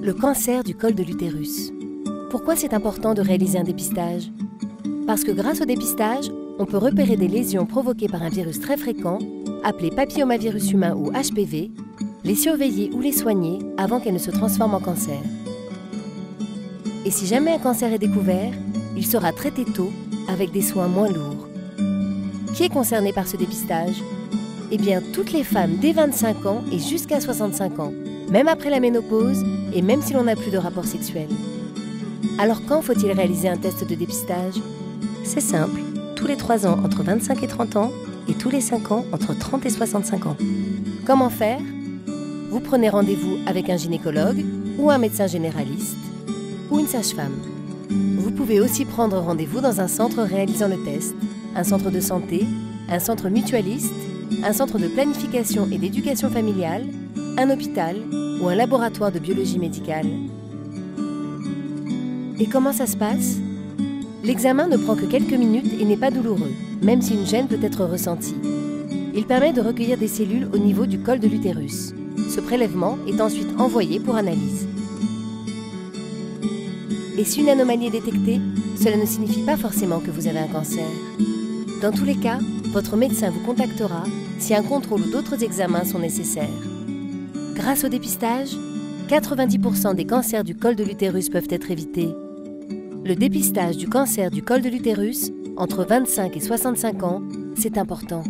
Le cancer du col de l'utérus. Pourquoi c'est important de réaliser un dépistage? Parce que grâce au dépistage, on peut repérer des lésions provoquées par un virus très fréquent, appelé papillomavirus humain ou HPV, les surveiller ou les soigner avant qu'elles ne se transforment en cancer. Et si jamais un cancer est découvert, il sera traité tôt avec des soins moins lourds. Qui est concerné par ce dépistage? Eh bien, toutes les femmes dès 25 ans et jusqu'à 65 ans, même après la ménopause et même si l'on n'a plus de rapport sexuel. Alors quand faut-il réaliser un test de dépistage? C'est simple, tous les 3 ans entre 25 et 30 ans et tous les 5 ans entre 30 et 65 ans. Comment faire? Vous prenez rendez-vous avec un gynécologue ou un médecin généraliste ou une sage-femme. Vous pouvez aussi prendre rendez-vous dans un centre réalisant le test, un centre de santé, un centre mutualiste, un centre de planification et d'éducation familiale, un hôpital ou un laboratoire de biologie médicale. Et comment ça se passe? L'examen ne prend que quelques minutes et n'est pas douloureux, même si une gêne peut être ressentie. Il permet de recueillir des cellules au niveau du col de l'utérus. Ce prélèvement est ensuite envoyé pour analyse. Et si une anomalie est détectée, cela ne signifie pas forcément que vous avez un cancer. Dans tous les cas, votre médecin vous contactera si un contrôle ou d'autres examens sont nécessaires. Grâce au dépistage, 90% des cancers du col de l'utérus peuvent être évités. Le dépistage du cancer du col de l'utérus, entre 25 et 65 ans, c'est important.